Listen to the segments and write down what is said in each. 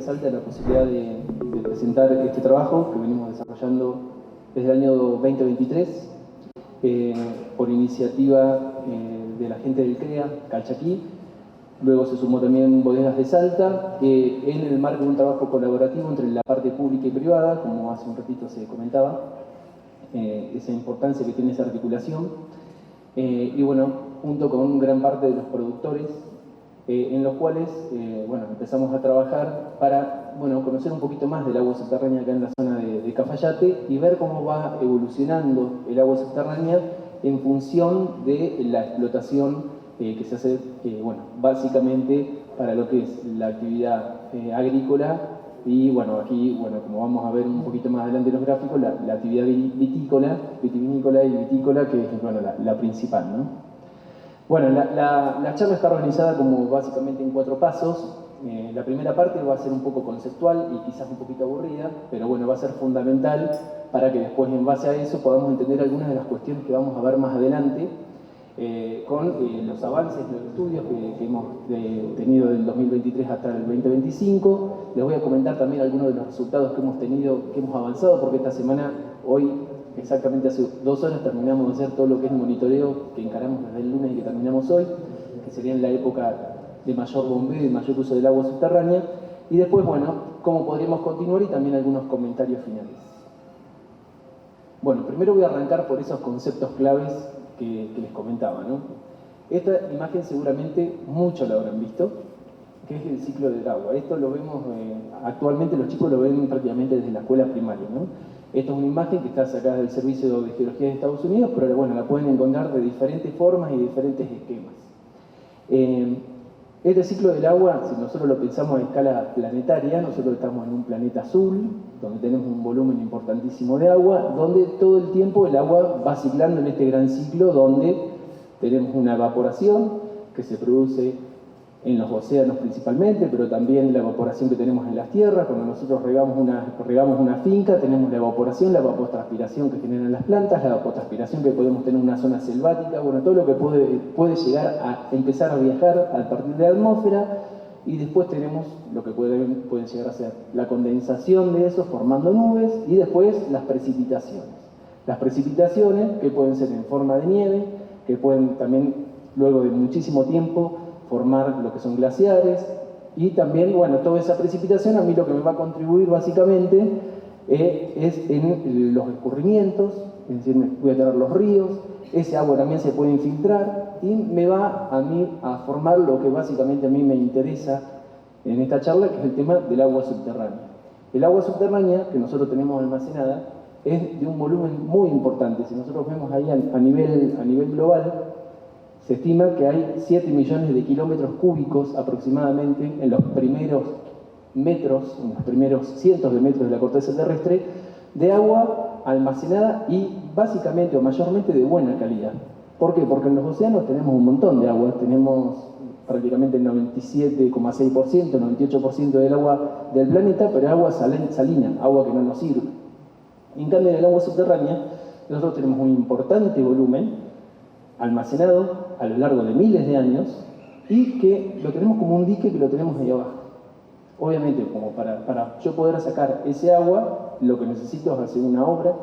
de Salta la posibilidad de presentar este trabajo que venimos desarrollando desde el año 2023 por iniciativa de la gente del CREA, Calchaquí. Luego se sumó también Bodegas de Salta, en el marco de un trabajo colaborativo entre la parte pública y privada, como hace un ratito se comentaba, esa importancia que tiene esa articulación. Y bueno, junto con gran parte de los productores, en los cuales empezamos a trabajar para conocer un poquito más del agua subterránea acá en la zona de Cafayate y ver cómo va evolucionando el agua subterránea en función de la explotación que se hace básicamente para lo que es la actividad agrícola y aquí, como vamos a ver un poquito más adelante en los gráficos, la actividad vitivinícola y vitícola, que es la principal, ¿no? Bueno, la charla está organizada como básicamente en 4 pasos. La primera parte va a ser un poco conceptual y quizás un poquito aburrida, pero va a ser fundamental para que después, en base a eso, podamos entender algunas de las cuestiones que vamos a ver más adelante con los avances, los estudios que hemos tenido del 2023 hasta el 2025. Les voy a comentar también algunos de los resultados que hemos tenido, que hemos avanzado, porque esta semana, hoy, exactamente hace 2 horas, terminamos de hacer todo lo que es monitoreo que encaramos desde el lunes y que terminamos hoy, que sería en la época de mayor bombeo y mayor uso del agua subterránea. Y después, cómo podríamos continuar y también algunos comentarios finales. Bueno, primero voy a arrancar por esos conceptos claves que les comentaba, ¿no? Esta imagen seguramente muchos la habrán visto, que es el ciclo del agua. Esto lo vemos, actualmente los chicos lo ven prácticamente desde la escuela primaria, ¿no? Esta es una imagen que está sacada del Servicio de Geología de Estados Unidos, pero la pueden encontrar de diferentes formas y diferentes esquemas. Este ciclo del agua, si nosotros lo pensamos a escala planetaria, nosotros estamos en un planeta azul, donde tenemos un volumen importantísimo de agua, donde todo el tiempo el agua va ciclando en este gran ciclo, donde tenemos una evaporación que se produce en los océanos principalmente, pero también la evaporación que tenemos en las tierras. Cuando nosotros regamos una finca, tenemos la evaporación, la evapotranspiración que generan las plantas, la evapotranspiración que podemos tener en una zona selvática, todo lo que puede llegar a empezar a viajar a partir de la atmósfera, y después tenemos lo que pueden llegar a ser la condensación de eso formando nubes, y después las precipitaciones. Las precipitaciones que pueden ser en forma de nieve, que pueden también, luego de muchísimo tiempo, formar lo que son glaciares, y también, toda esa precipitación a mí lo que me va a contribuir básicamente es en los escurrimientos, es decir, voy a tener los ríos, ese agua también se puede infiltrar y me va a mí a formar lo que básicamente a mí me interesa en esta charla, que es el tema del agua subterránea. El agua subterránea que nosotros tenemos almacenada es de un volumen muy importante. Si nosotros vemos ahí a nivel global, se estima que hay 7 millones de kilómetros cúbicos aproximadamente en los primeros metros, en los primeros cientos de metros de la corteza terrestre, de agua almacenada y básicamente o mayormente de buena calidad. ¿Por qué? Porque en los océanos tenemos un montón de agua, tenemos prácticamente el 97,6%, 98% del agua del planeta, pero agua salina, agua que no nos sirve. En cambio, en el agua subterránea, nosotros tenemos un importante volumen almacenado a lo largo de miles de años y que lo tenemos como un dique que lo tenemos ahí abajo. Obviamente, como para yo poder sacar ese agua, lo que necesito es hacer una obra,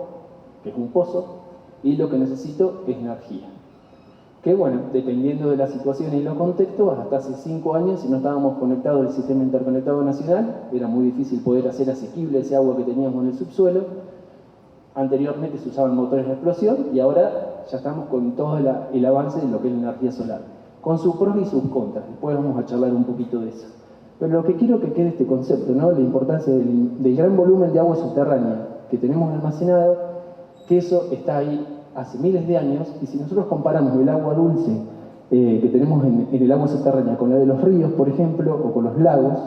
que es un pozo, y lo que necesito es energía. Que dependiendo de la situación y los contextos, hasta hace 5 años, si no estábamos conectados al sistema interconectado nacional, era muy difícil poder hacer asequible ese agua que teníamos en el subsuelo. Anteriormente se usaban motores de explosión y ahora ya estamos con todo el avance de lo que es la energía solar, con sus pros y sus contras. Después vamos a charlar un poquito de eso. Pero lo que quiero que quede este concepto, ¿no? La importancia del gran volumen de agua subterránea que tenemos almacenado, que eso está ahí hace miles de años, y si nosotros comparamos el agua dulce que tenemos en el agua subterránea con la de los ríos, por ejemplo, o con los lagos,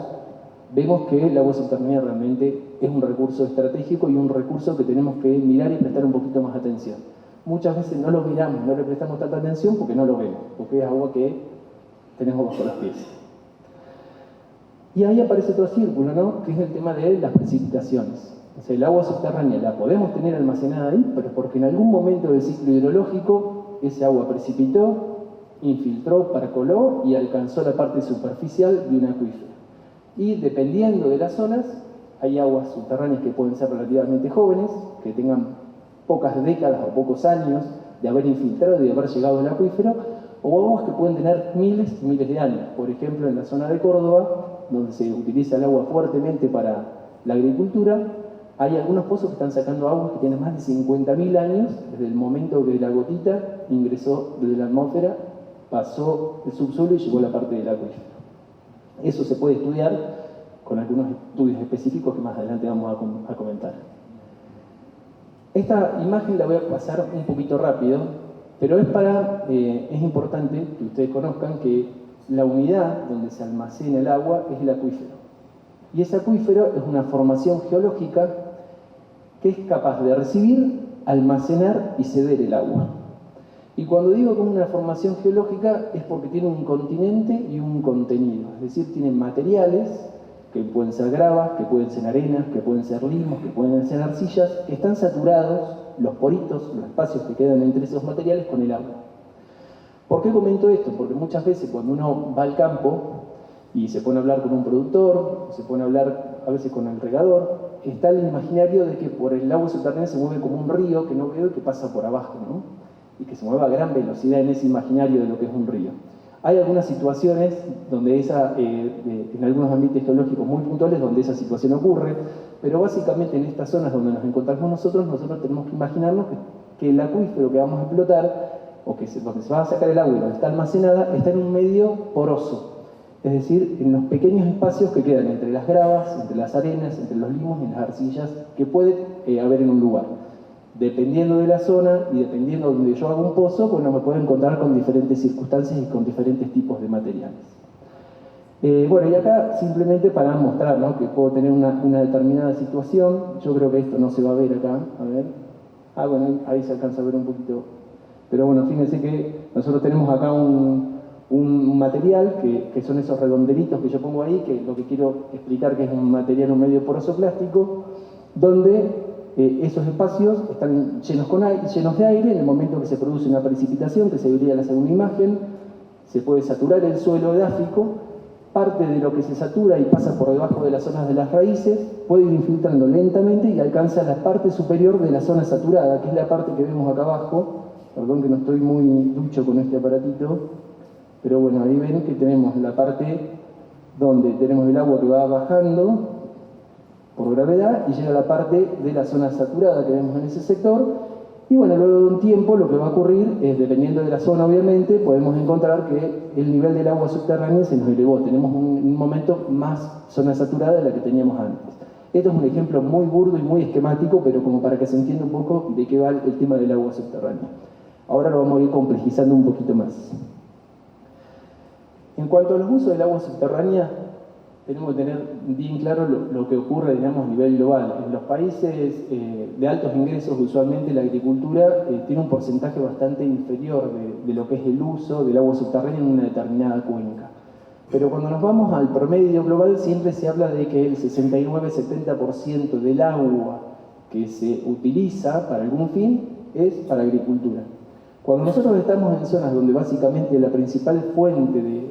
vemos que el agua subterránea realmente es un recurso estratégico y un recurso que tenemos que mirar y prestar un poquito más atención. Muchas veces no lo miramos, no le prestamos tanta atención porque no lo vemos, porque es agua que tenemos bajo los pies. Y ahí aparece otro círculo, ¿no? Que es el tema de las precipitaciones. O sea, el agua subterránea la podemos tener almacenada ahí, pero porque en algún momento del ciclo hidrológico ese agua precipitó, infiltró, percoló y alcanzó la parte superficial de un acuífero. Y dependiendo de las zonas, hay aguas subterráneas que pueden ser relativamente jóvenes, que tengan pocas décadas o pocos años de haber infiltrado y de haber llegado al acuífero, o aguas que pueden tener miles y miles de años. Por ejemplo, en la zona de Córdoba, donde se utiliza el agua fuertemente para la agricultura, hay algunos pozos que están sacando aguas que tienen más de 50.000 años, desde el momento que la gotita ingresó desde la atmósfera, pasó el subsuelo y llegó a la parte del acuífero. Eso se puede estudiar con algunos estudios específicos que más adelante vamos a comentar. Esta imagen la voy a pasar un poquito rápido, pero es importante que ustedes conozcan que la unidad donde se almacena el agua es el acuífero. Y ese acuífero es una formación geológica que es capaz de recibir, almacenar y ceder el agua. Y cuando digo que es una formación geológica es porque tiene un continente y un contenido, es decir, tiene materiales que pueden ser gravas, que pueden ser arenas, que pueden ser limos, que pueden ser arcillas, que están saturados, los poritos, los espacios que quedan entre esos materiales, con el agua. ¿Por qué comento esto? Porque muchas veces cuando uno va al campo y se pone a hablar con un productor, se pone a hablar a veces con el regador, está el imaginario de que por el agua subterránea se mueve como un río que no veo y que pasa por abajo, ¿no? Y que se mueva a gran velocidad en ese imaginario de lo que es un río. Hay algunas situaciones donde en algunos ambientes geológicos muy puntuales donde esa situación ocurre, pero básicamente en estas zonas donde nos encontramos nosotros tenemos que imaginarnos que el acuífero que vamos a explotar, o donde se va a sacar el agua y donde está almacenada, está en un medio poroso. Es decir, en los pequeños espacios que quedan entre las gravas, entre las arenas, entre los limos y las arcillas que puede haber en un lugar. Dependiendo de la zona y dependiendo de donde yo haga un pozo, bueno, me puedo encontrar con diferentes circunstancias y con diferentes tipos de materiales. Bueno, y acá simplemente para mostrar, ¿no?, que puedo tener una determinada situación. Yo creo que esto no se va a ver acá, a ver. Bueno, ahí se alcanza a ver un poquito. Pero bueno, fíjense que nosotros tenemos acá un material que son esos redondelitos que yo pongo ahí, que lo que quiero explicar que es un material, un medio poroso plástico, donde esos espacios están llenos de aire. En el momento que se produce una precipitación, que se vería en la segunda imagen, se puede saturar el suelo edáfico. Parte de lo que se satura y pasa por debajo de las zonas de las raíces puede ir infiltrando lentamente y alcanza la parte superior de la zona saturada, que es la parte que vemos acá abajo. Perdón que no estoy muy ducho con este aparatito, pero bueno, ahí ven que tenemos la parte donde tenemos el agua que va bajando por gravedad y llega a la parte de la zona saturada que vemos en ese sector. Y bueno, luego de un tiempo lo que va a ocurrir es, dependiendo de la zona obviamente, podemos encontrar que el nivel del agua subterránea se nos elevó. Tenemos un momento más zona saturada de la que teníamos antes. Esto es un ejemplo muy burdo y muy esquemático, pero como para que se entienda un poco de qué va el tema del agua subterránea. Ahora lo vamos a ir complejizando un poquito más. En cuanto a los usos del agua subterránea, tenemos que tener bien claro lo que ocurre, digamos, a nivel global. En los países de altos ingresos, usualmente la agricultura tiene un porcentaje bastante inferior de lo que es el uso del agua subterránea en una determinada cuenca. Pero cuando nos vamos al promedio global, siempre se habla de que el 69-70% del agua que se utiliza para algún fin es para agricultura. Cuando nosotros estamos en zonas donde básicamente la principal fuente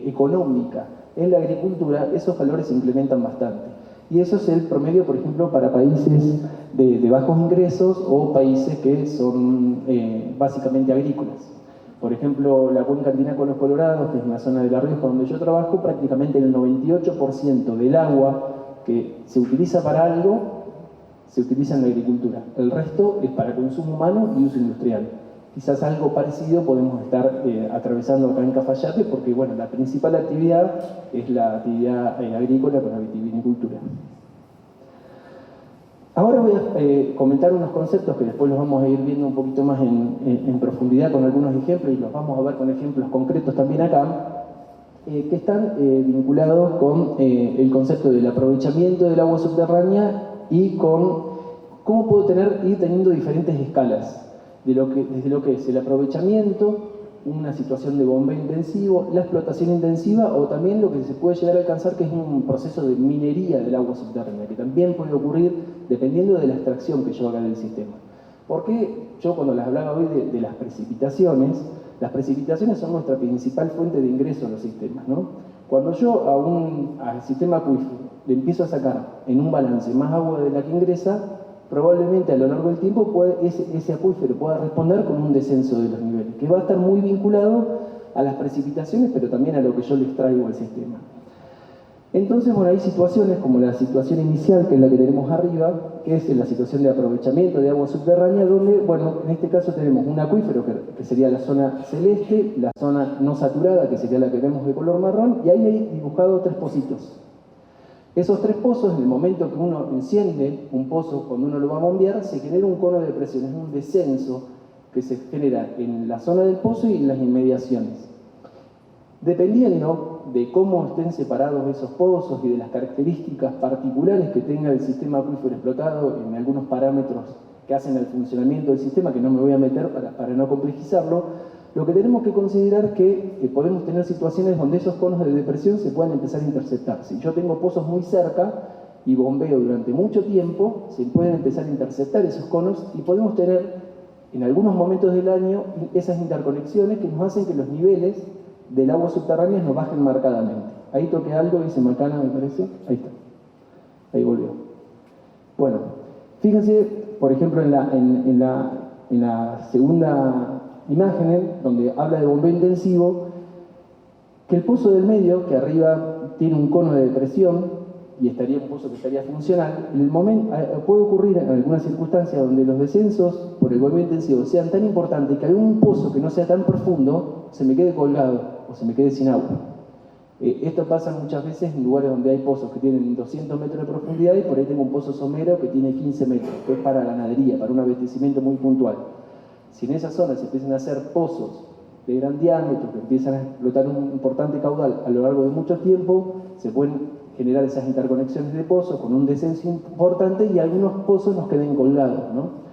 económica es la agricultura, esos valores se implementan bastante. Y eso es el promedio, por ejemplo, para países de bajos ingresos o países que son básicamente agrícolas. Por ejemplo, la cuenca andina con los Colorados, que es una zona de La Rioja donde yo trabajo, prácticamente el 98% del agua que se utiliza para algo se utiliza en la agricultura. El resto es para consumo humano y uso industrial. Quizás algo parecido podemos estar atravesando acá en Cafayate, porque bueno, la principal actividad es la actividad agrícola con la vitivinicultura. Ahora voy a comentar unos conceptos que después los vamos a ir viendo un poquito más en profundidad con algunos ejemplos, y los vamos a ver con ejemplos concretos también acá, que están vinculados con el concepto del aprovechamiento del agua subterránea y con cómo puedo ir teniendo diferentes escalas desde lo que es el aprovechamiento, una situación de bombeo intensivo, la explotación intensiva, o también lo que se puede llegar a alcanzar, que es un proceso de minería del agua subterránea, que también puede ocurrir dependiendo de la extracción que yo haga del sistema. Porque yo, cuando les hablaba hoy de las precipitaciones son nuestra principal fuente de ingreso a los sistemas, ¿no? Cuando yo al sistema acuífero le empiezo a sacar en un balance más agua de la que ingresa, probablemente a lo largo del tiempo ese acuífero pueda responder con un descenso de los niveles, que va a estar muy vinculado a las precipitaciones, pero también a lo que yo les traigo al sistema. Entonces, bueno, hay situaciones como la situación inicial, que es la que tenemos arriba, que es la situación de aprovechamiento de agua subterránea, donde, bueno, en este caso tenemos un acuífero, que sería la zona celeste, la zona no saturada, que sería la que vemos de color marrón, y ahí hay dibujado 3 pocitos. Esos 3 pozos, en el momento que uno enciende un pozo, cuando uno lo va a bombear, se genera un cono de presión, es un descenso que se genera en la zona del pozo y en las inmediaciones. Dependiendo de cómo estén separados esos pozos y de las características particulares que tenga el sistema acuífero explotado en algunos parámetros que hacen el funcionamiento del sistema, que no me voy a meter para no complejizarlo, lo que tenemos que considerar es que podemos tener situaciones donde esos conos de depresión se puedan empezar a interceptar. Si yo tengo pozos muy cerca y bombeo durante mucho tiempo, se pueden empezar a interceptar esos conos y podemos tener en algunos momentos del año esas interconexiones que nos hacen que los niveles del agua subterránea nos bajen marcadamente. Ahí toqué algo y se macana, me parece. Ahí está. Ahí volvió. Bueno, fíjense, por ejemplo, en la segunda imagen, donde habla de bombeo intensivo, que el pozo del medio, que arriba tiene un cono de depresión, y estaría un pozo que estaría funcional, en el momento, puede ocurrir en algunas circunstancias donde los descensos por el bombeo intensivo sean tan importantes que algún pozo que no sea tan profundo se me quede colgado o se me quede sin agua. Esto pasa muchas veces en lugares donde hay pozos que tienen 200 metros de profundidad y por ahí tengo un pozo somero que tiene 15 metros, que es para ganadería, para un abastecimiento muy puntual. Si en esa zona se empiezan a hacer pozos de gran diámetro, que empiezan a explotar un importante caudal a lo largo de mucho tiempo, se pueden generar esas interconexiones de pozos con un descenso importante y algunos pozos nos queden colgados, ¿no?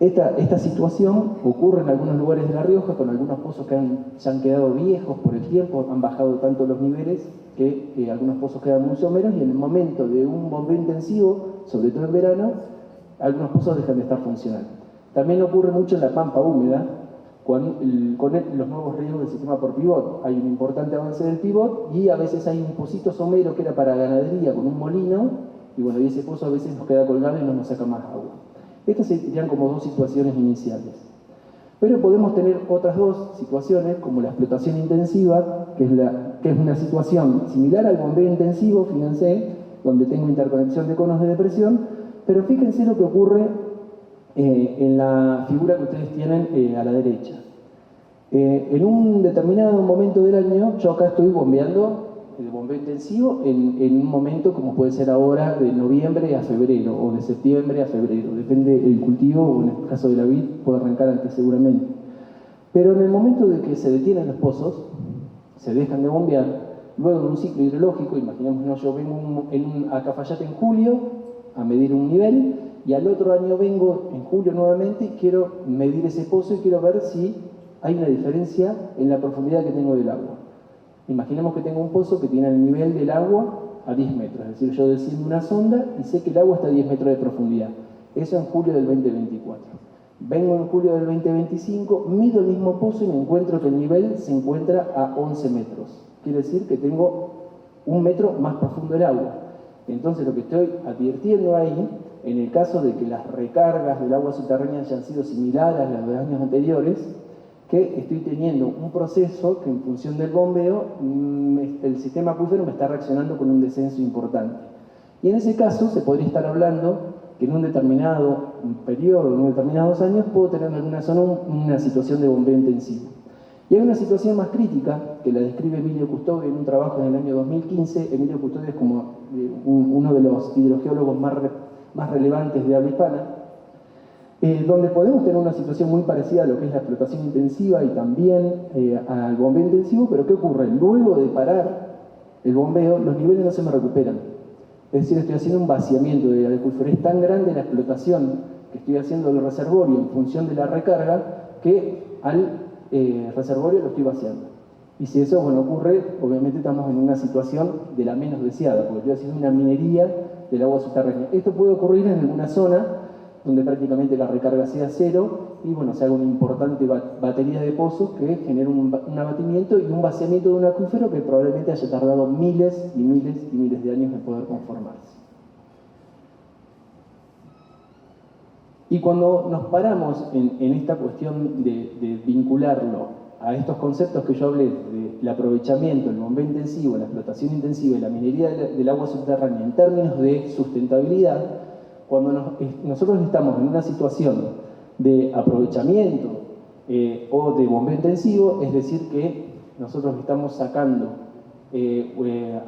Esta situación ocurre en algunos lugares de La Rioja con algunos pozos que ya han quedado viejos por el tiempo, han bajado tanto los niveles que algunos pozos quedan muy someros y en el momento de un bombeo intensivo, sobre todo en verano, algunos pozos dejan de estar funcionando. También ocurre mucho en la pampa húmeda, con los nuevos riegos del sistema por pivot. Hay un importante avance del pivot y a veces hay un pocito somero que era para ganadería con un molino y bueno, y ese pozo a veces nos queda colgado y no nos saca más agua. Estas serían como 2 situaciones iniciales. Pero podemos tener otras 2 situaciones, como la explotación intensiva, que es una situación similar al bombeo intensivo, fíjense, donde tengo interconexión de conos de depresión, pero fíjense lo que ocurre en la figura que ustedes tienen a la derecha. En un determinado momento del año, yo acá estoy bombeando el bombeo intensivo en un momento como puede ser ahora de noviembre a febrero o de septiembre a febrero, depende del cultivo o en el caso de la vid puede arrancar antes seguramente. Pero en el momento de que se detienen los pozos, se dejan de bombear, luego de un ciclo hidrológico, imaginémonos yo vengo a Cafayate en julio a medir un nivel y al otro año vengo en julio nuevamente y quiero medir ese pozo y quiero ver si hay una diferencia en la profundidad que tengo del agua. Imaginemos que tengo un pozo que tiene el nivel del agua a 10 metros, es decir, yo desciendo una sonda y sé que el agua está a 10 metros de profundidad. Eso en julio del 2024. Vengo en julio del 2025, mido el mismo pozo y me encuentro que el nivel se encuentra a 11 metros. Quiere decir que tengo 1 metro más profundo el agua. Entonces lo que estoy advirtiendo ahí, en el caso de que las recargas del agua subterránea hayan sido similares a las de años anteriores, que estoy teniendo un proceso que en función del bombeo el sistema acuífero me está reaccionando con un descenso importante. Y en ese caso se podría estar hablando que en un determinado periodo, en determinados años, puedo tener en alguna zona una situación de bombeo intensivo. Y hay una situación más crítica que la describe Emilio Custodio en un trabajo en el año 2015. Emilio Custodio es como uno de los hidrogeólogos más relevantes de habla hispana, donde podemos tener una situación muy parecida a lo que es la explotación intensiva y también al bombeo intensivo, pero ¿qué ocurre? Luego de parar el bombeo, los niveles no se me recuperan. Es decir, estoy haciendo un vaciamiento del acuífero. Es tan grande la explotación que estoy haciendo del reservorio en función de la recarga que al reservorio lo estoy vaciando. Y si eso ocurre, obviamente estamos en una situación de la menos deseada, porque estoy haciendo una minería del agua subterránea. Esto puede ocurrir en alguna zona donde prácticamente la recarga sea cero y bueno, se haga una importante batería de pozos que genere un abatimiento y un vaciamiento de un acuífero que probablemente haya tardado miles y miles y miles de años en poder conformarse. Y cuando nos paramos en esta cuestión de vincularlo a estos conceptos que yo hablé, del aprovechamiento, el bombeo intensivo, la explotación intensiva y la minería del agua subterránea en términos de sustentabilidad, cuando nosotros estamos en una situación de aprovechamiento o de bombeo intensivo, es decir que nosotros estamos sacando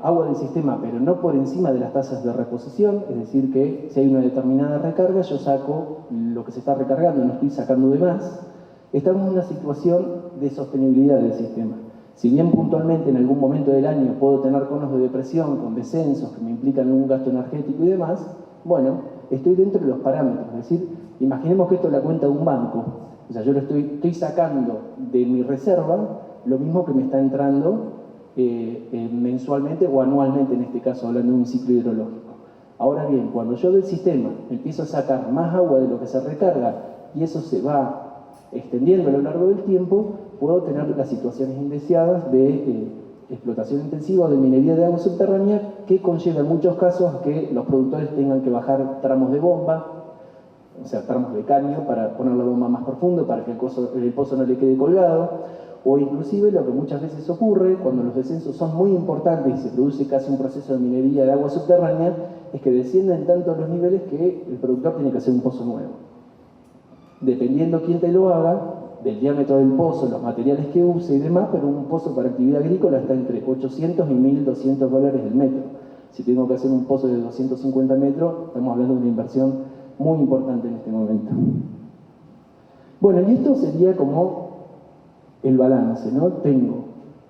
agua del sistema, pero no por encima de las tasas de reposición, es decir que si hay una determinada recarga, yo saco lo que se está recargando, no estoy sacando de más. Estamos en una situación de sostenibilidad del sistema. Si bien puntualmente en algún momento del año puedo tener conos de depresión con descensos que me implican un gasto energético y demás, bueno, estoy dentro de los parámetros. Es decir, imaginemos que esto es la cuenta de un banco. O sea, yo lo estoy sacando de mi reserva lo mismo que me está entrando mensualmente o anualmente, en este caso, hablando de un ciclo hidrológico. Ahora bien, cuando yo del sistema empiezo a sacar más agua de lo que se recarga y eso se va extendiendo a lo largo del tiempo, puedo tener las situaciones indeseadas de explotación intensiva o de minería de agua subterránea que conlleva en muchos casos a que los productores tengan que bajar tramos de bomba, o sea, tramos de caño para poner la bomba más profundo para que el pozo no le quede colgado, o inclusive lo que muchas veces ocurre cuando los descensos son muy importantes y se produce casi un proceso de minería de agua subterránea, es que descienden tanto los niveles que el productor tiene que hacer un pozo nuevo. Dependiendo quién te lo haga, del diámetro del pozo, los materiales que use y demás, pero un pozo para actividad agrícola está entre 800 y 1.200 dólares el metro. Si tengo que hacer un pozo de 250 metros, estamos hablando de una inversión muy importante en este momento. Bueno, y esto sería como el balance, ¿no? Tengo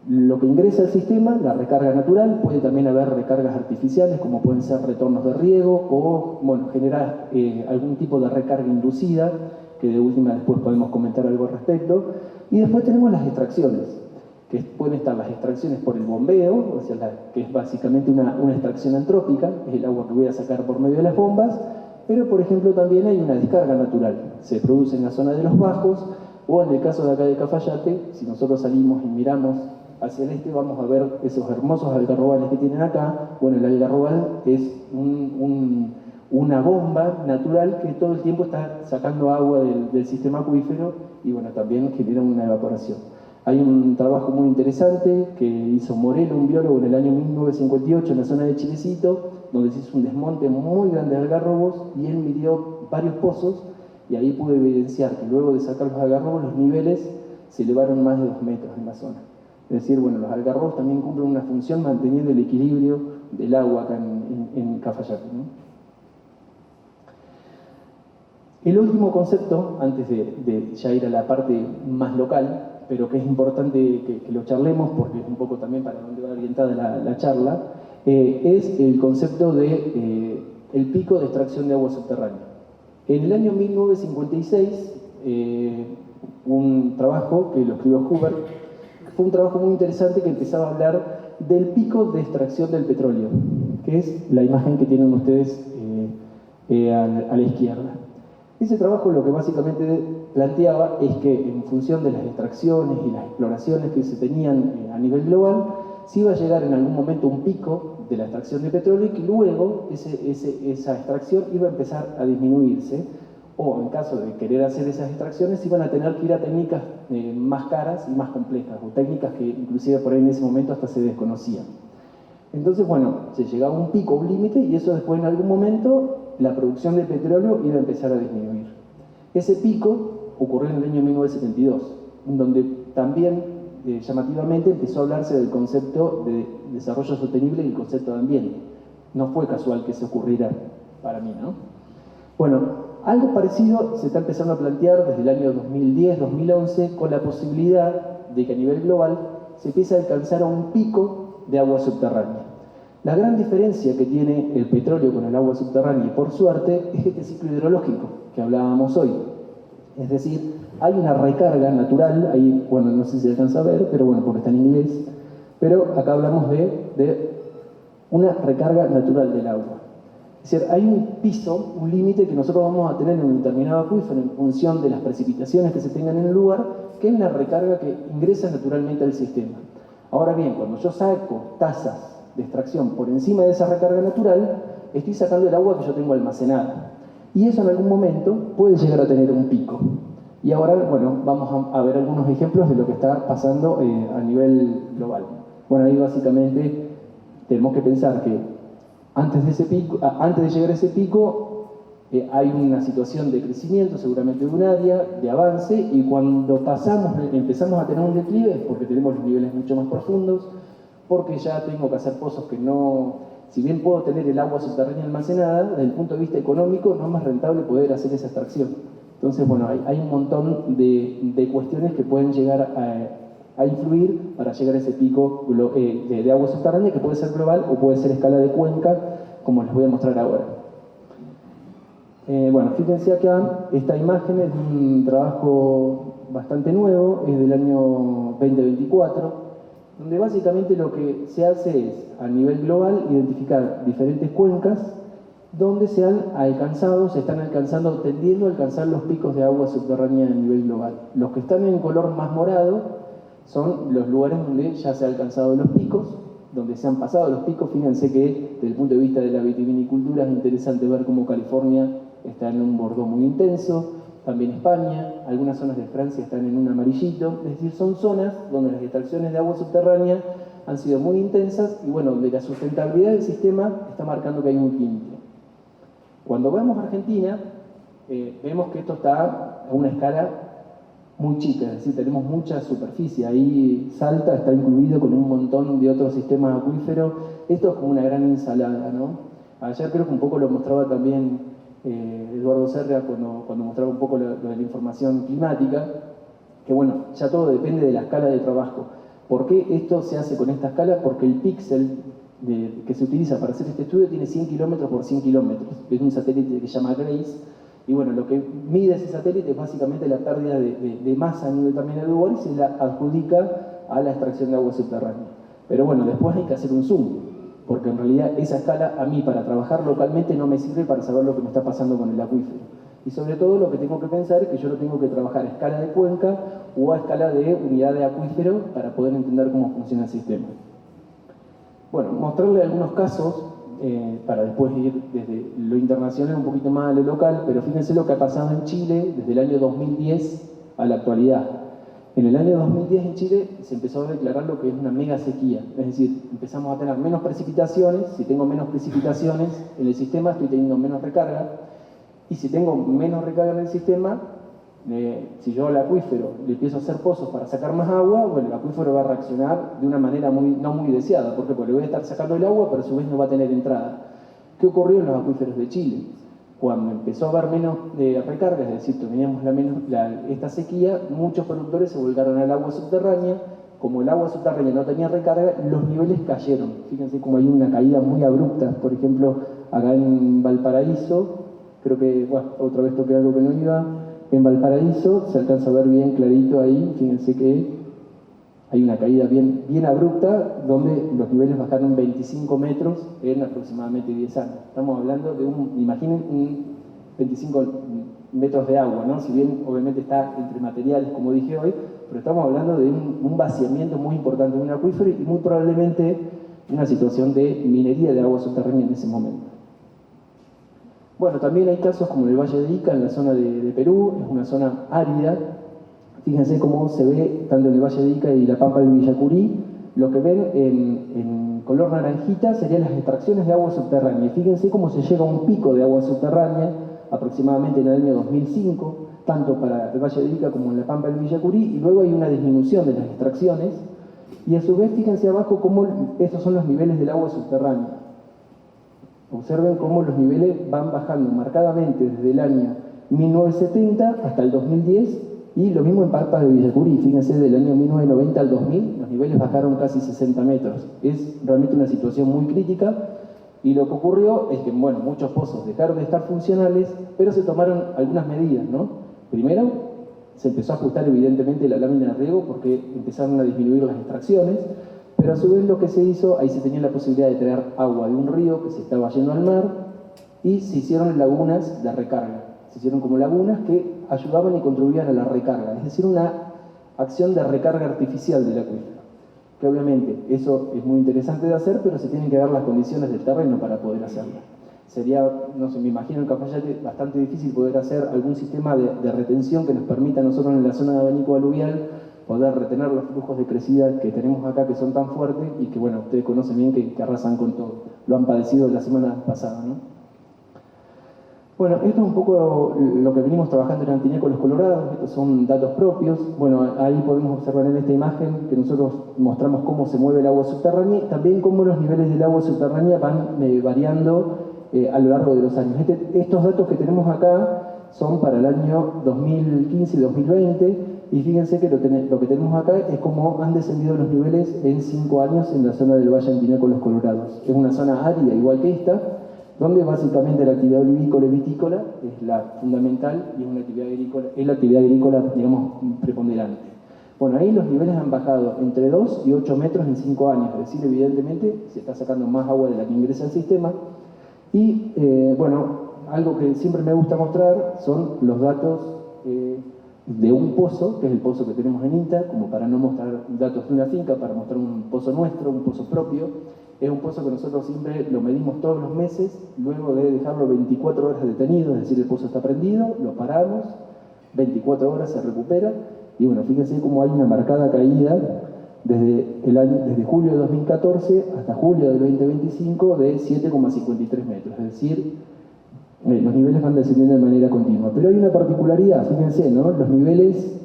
lo que ingresa al sistema, la recarga natural, puede también haber recargas artificiales, como pueden ser retornos de riego o, bueno, generar algún tipo de recarga inducida, que de última después podemos comentar algo al respecto. Y después tenemos las extracciones, que pueden estar las extracciones por el bombeo, o sea, que es básicamente una extracción antrópica, es el agua que voy a sacar por medio de las bombas, pero por ejemplo también hay una descarga natural, se produce en la zona de los bajos, o en el caso de acá de Cafayate, si nosotros salimos y miramos hacia el este, vamos a ver esos hermosos algarrobales que tienen acá. Bueno, el algarrobal es una bomba natural que todo el tiempo está sacando agua del sistema acuífero y bueno, también genera una evaporación. Hay un trabajo muy interesante que hizo Moreno, un biólogo, en el año 1958 en la zona de Chilecito, donde se hizo un desmonte muy grande de algarrobos y él midió varios pozos y ahí pude evidenciar que luego de sacar los algarrobos los niveles se elevaron más de 2 metros en la zona. Es decir, bueno, los algarrobos también cumplen una función manteniendo el equilibrio del agua acá en Cafayate, ¿no? El último concepto, antes de ya ir a la parte más local, pero que es importante que lo charlemos porque es un poco también para donde va orientada la charla, es el concepto de el pico de extracción de agua subterránea. En el año 1956, un trabajo que lo escribió Huber, fue un trabajo muy interesante que empezaba a hablar del pico de extracción del petróleo, que es la imagen que tienen ustedes a la izquierda. Ese trabajo lo que básicamente planteaba es que en función de las extracciones y las exploraciones que se tenían a nivel global, se iba a llegar en algún momento un pico de la extracción de petróleo y que luego esa extracción iba a empezar a disminuirse, o en caso de querer hacer esas extracciones iban a tener que ir a técnicas más caras y más complejas, o técnicas que inclusive por ahí en ese momento hasta se desconocían. Entonces, bueno, se llegaba a un pico, un límite, y eso después en algún momento la producción de petróleo iba a empezar a disminuir. Ese pico ocurrió en el año 1972, donde también llamativamente empezó a hablarse del concepto de desarrollo sostenible y el concepto de ambiente. No fue casual que se ocurriera para mí, ¿no? Bueno, algo parecido se está empezando a plantear desde el año 2010-2011 con la posibilidad de que a nivel global se empiece a alcanzar a un pico de agua subterránea. La gran diferencia que tiene el petróleo con el agua subterránea, y por suerte, es este ciclo hidrológico que hablábamos hoy. Es decir, hay una recarga natural, ahí, bueno, no sé si se alcanza a ver, pero bueno, porque está en inglés, pero acá hablamos de una recarga natural del agua. Es decir, hay un piso, un límite que nosotros vamos a tener en un determinado acuífero en función de las precipitaciones que se tengan en el lugar, que es la recarga que ingresa naturalmente al sistema. Ahora bien, cuando yo saco tasas de extracción por encima de esa recarga natural, estoy sacando el agua que yo tengo almacenada. Y eso en algún momento puede llegar a tener un pico. Y ahora, bueno, vamos a ver algunos ejemplos de lo que está pasando a nivel global. Bueno, ahí básicamente tenemos que pensar que antes de llegar a ese pico, hay una situación de crecimiento, seguramente de un área, de avance, y cuando empezamos a tener un declive, es porque tenemos los niveles mucho más profundos, porque ya tengo que hacer pozos que no, si bien puedo tener el agua subterránea almacenada, desde el punto de vista económico no es más rentable poder hacer esa extracción. Entonces, bueno, hay un montón de cuestiones que pueden llegar a influir para llegar a ese pico de agua subterránea, que puede ser global o puede ser escala de cuenca, como les voy a mostrar ahora. Bueno, fíjense acá, esta imagen es un trabajo bastante nuevo, es del año 2024, donde básicamente lo que se hace es, a nivel global, identificar diferentes cuencas donde se están alcanzando, tendiendo a alcanzar los picos de agua subterránea a nivel global. Los que están en color más morado son los lugares donde ya se han alcanzado los picos, donde se han pasado los picos. Fíjense que desde el punto de vista de la vitivinicultura es interesante ver cómo California está en un bordó muy intenso, también España, algunas zonas de Francia están en un amarillito, es decir, son zonas donde las extracciones de agua subterránea han sido muy intensas y bueno, donde la sustentabilidad del sistema está marcando que hay un límite. Cuando vemos Argentina, vemos que esto está a una escala muy chica, es decir, tenemos mucha superficie, ahí Salta está incluido con un montón de otros sistemas acuíferos, esto es como una gran ensalada, ¿no? Ayer creo que un poco lo mostraba también Eduardo Serra cuando mostraba un poco lo de la información climática, que bueno, ya todo depende de la escala de trabajo. ¿Por qué esto se hace con esta escala? Porque el píxel que se utiliza para hacer este estudio tiene 100 kilómetros por 100 kilómetros. Es un satélite que se llama GRACE, y bueno, lo que mide ese satélite es básicamente la pérdida de masa en un determinado lugar y se la adjudica a la extracción de agua subterránea. Pero bueno, después hay que hacer un zoom, porque en realidad esa escala a mí para trabajar localmente no me sirve para saber lo que me está pasando con el acuífero. Y sobre todo lo que tengo que pensar es que yo lo tengo que trabajar a escala de cuenca o a escala de unidad de acuífero para poder entender cómo funciona el sistema. Bueno, mostrarle algunos casos para después ir desde lo internacional un poquito más a lo local, pero fíjense lo que ha pasado en Chile desde el año 2010 a la actualidad. En el año 2010 en Chile se empezó a declarar lo que es una mega sequía, es decir, empezamos a tener menos precipitaciones. Si tengo menos precipitaciones en el sistema, estoy teniendo menos recarga, y si tengo menos recarga en el sistema, si yo al acuífero le empiezo a hacer pozos para sacar más agua, bueno, el acuífero va a reaccionar de una manera no muy deseada. ¿Por qué? Porque le voy a estar sacando el agua, pero a su vez no va a tener entrada. ¿Qué ocurrió en los acuíferos de Chile? Cuando empezó a haber menos recarga, es decir, teníamos esta sequía, muchos productores se volcaron al agua subterránea. Como el agua subterránea no tenía recarga, los niveles cayeron. Fíjense cómo hay una caída muy abrupta. Por ejemplo, acá en Valparaíso, creo que, bueno, otra vez toqué algo que no iba. En Valparaíso se alcanza a ver bien clarito ahí, fíjense que hay una caída bien abrupta, donde los niveles bajaron 25 metros en aproximadamente 10 años. Estamos hablando de imaginen 25 metros de agua, ¿no? Si bien obviamente está entre materiales, como dije hoy, pero estamos hablando de un vaciamiento muy importante de un acuífero y muy probablemente una situación de minería de agua subterránea en ese momento. Bueno, también hay casos como en el Valle de Ica, en la zona de Perú, es una zona árida. Fíjense cómo se ve, tanto en el Valle de Ica y la Pampa del Villacurí, lo que ven en color naranjita serían las extracciones de agua subterránea. Y fíjense cómo se llega a un pico de agua subterránea, aproximadamente en el año 2005, tanto para el Valle de Ica como en la Pampa del Villacurí, y luego hay una disminución de las extracciones, y a su vez fíjense abajo cómo estos son los niveles del agua subterránea. Observen cómo los niveles van bajando marcadamente desde el año 1970 hasta el 2010, y lo mismo en Pampa de Villacurí. Fíjense, del año 1990 al 2000 los niveles bajaron casi 60 metros. Es realmente una situación muy crítica, y lo que ocurrió es que, bueno, muchos pozos dejaron de estar funcionales, pero se tomaron algunas medidas, ¿no? Primero, se empezó a ajustar evidentemente la lámina de riego porque empezaron a disminuir las extracciones. Pero a su vez lo que se hizo, ahí se tenía la posibilidad de traer agua de un río que se estaba yendo al mar, y se hicieron lagunas de recarga. Se hicieron como lagunas que ayudaban y contribuían a la recarga, es decir, una acción de recarga artificial del acuífero. Que obviamente eso es muy interesante de hacer, pero se tienen que dar las condiciones del terreno para poder hacerlo. Sería, no sé, me imagino en Cafayate bastante difícil poder hacer algún sistema de retención que nos permita a nosotros en la zona de abanico aluvial poder retener los flujos de crecida que tenemos acá, que son tan fuertes y que, bueno, ustedes conocen bien que arrasan con todo. Lo han padecido la semana pasada, ¿no? Bueno, esto es un poco lo que venimos trabajando en Antinécolos Colorados. Estos son datos propios. Bueno, ahí podemos observar en esta imagen que nosotros mostramos cómo se mueve el agua subterránea y también cómo los niveles del agua subterránea van variando a lo largo de los años. Estos datos que tenemos acá son para el año 2015 y 2020, y fíjense que lo que tenemos acá es cómo han descendido los niveles en 5 años en la zona del Valle Antinécolos Colorados. Es una zona árida igual que esta, donde básicamente la actividad olivícola y vitícola es la fundamental y es la actividad agrícola, digamos, preponderante. Bueno, ahí los niveles han bajado entre 2 y 8 metros en 5 años, es decir, evidentemente se está sacando más agua de la que ingresa al sistema. Y, bueno, algo que siempre me gusta mostrar son los datos de un pozo, que es el pozo que tenemos en INTA, como para no mostrar datos de una finca, para mostrar un pozo nuestro, un pozo propio. Es un pozo que nosotros siempre lo medimos todos los meses, luego de dejarlo 24 horas detenido, es decir, el pozo está prendido, lo paramos, 24 horas se recupera, y bueno, fíjense cómo hay una marcada caída desde julio de 2014 hasta julio del 2025 de 7,53 metros, es decir, los niveles van descendiendo de manera continua. Pero hay una particularidad, fíjense, ¿no? Los niveles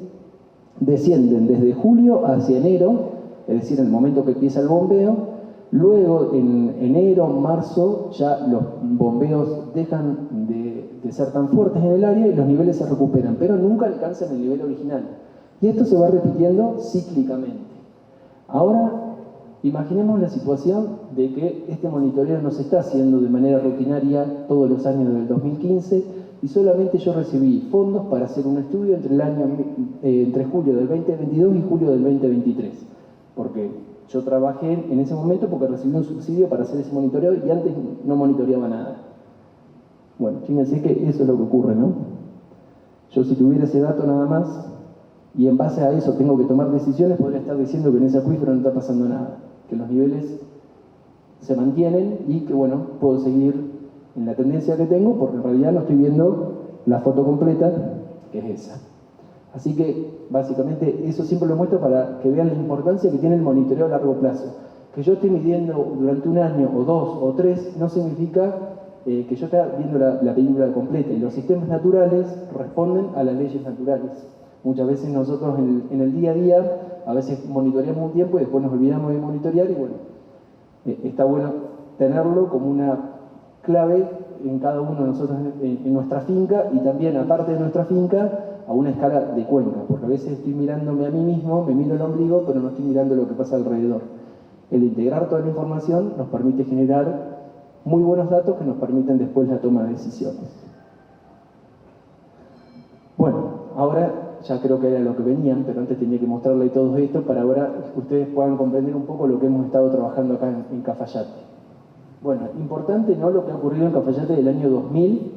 descienden desde julio hacia enero, es decir, en el momento que empieza el bombeo. Luego, en enero, marzo, ya los bombeos dejan de ser tan fuertes en el área y los niveles se recuperan, pero nunca alcanzan el nivel original. Y esto se va repitiendo cíclicamente. Ahora, imaginemos la situación de que este monitoreo no se está haciendo de manera rutinaria todos los años del 2015 y solamente yo recibí fondos para hacer un estudio entre julio del 2022 y julio del 2023. Porque yo trabajé en ese momento porque recibí un subsidio para hacer ese monitoreo y antes no monitoreaba nada. Bueno, fíjense que eso es lo que ocurre, ¿no? Yo si tuviera ese dato nada más y en base a eso tengo que tomar decisiones, podría estar diciendo que en ese acuífero no está pasando nada, que los niveles se mantienen y que, bueno, puedo seguir en la tendencia que tengo porque en realidad no estoy viendo la foto completa, que es esa. Así que, básicamente, eso siempre lo muestro para que vean la importancia que tiene el monitoreo a largo plazo. Que yo esté midiendo durante un año, o 2, o 3, no significa que yo esté viendo la película completa. Y los sistemas naturales responden a las leyes naturales. Muchas veces nosotros en el día a día, a veces monitoreamos un tiempo y después nos olvidamos de monitorear y bueno, está bueno tenerlo como una clave en cada uno de nosotros en nuestra finca y también aparte de nuestra finca a una escala de cuenca, porque a veces estoy mirándome a mí mismo, me miro el ombligo, pero no estoy mirando lo que pasa alrededor. El integrar toda la información nos permite generar muy buenos datos que nos permiten después la toma de decisiones. Bueno, ahora ya creo que era lo que venían, pero antes tenía que mostrarle todo esto para ahora ustedes puedan comprender un poco lo que hemos estado trabajando acá en Cafayate. Bueno, importante, ¿no?, lo que ha ocurrido en Cafayate del año 2000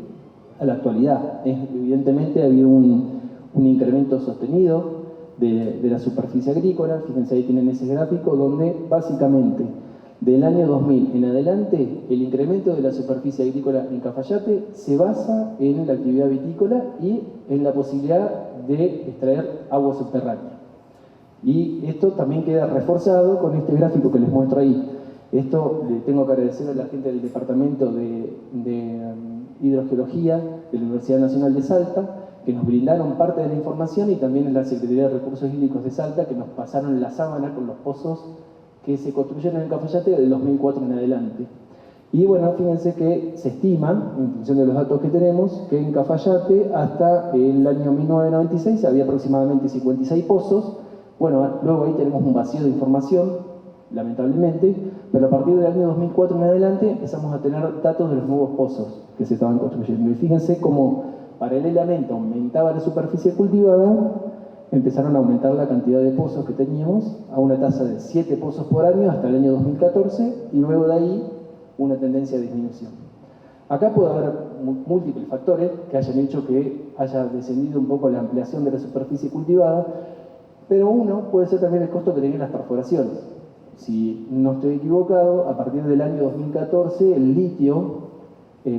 a la actualidad. Evidentemente ha habido un incremento sostenido de la superficie agrícola. Fíjense, ahí tienen ese gráfico donde básicamente del año 2000 en adelante el incremento de la superficie agrícola en Cafayate se basa en la actividad vitícola y en la posibilidad de extraer agua subterránea. Y esto también queda reforzado con este gráfico que les muestro ahí. Esto le tengo que agradecer a la gente del Departamento de Hidrogeología de la Universidad Nacional de Salta, que nos brindaron parte de la información, y también en la Secretaría de Recursos Hídricos de Salta, que nos pasaron la sábana con los pozos que se construyeron en Cafayate del 2004 en adelante. Y bueno, fíjense que se estima, en función de los datos que tenemos, que en Cafayate hasta el año 1996 había aproximadamente 56 pozos. Bueno, luego ahí tenemos un vacío de información, lamentablemente, pero a partir del año 2004 en adelante empezamos a tener datos de los nuevos pozos que se estaban construyendo. Y fíjense cómo paralelamente aumentaba la superficie cultivada, empezaron a aumentar la cantidad de pozos que teníamos a una tasa de 7 pozos por año hasta el año 2014 y luego de ahí una tendencia a disminución. Acá puede haber múltiples factores que hayan hecho que haya descendido un poco la ampliación de la superficie cultivada, pero uno puede ser también el costo que tenían las perforaciones. Si no estoy equivocado, a partir del año 2014 el litio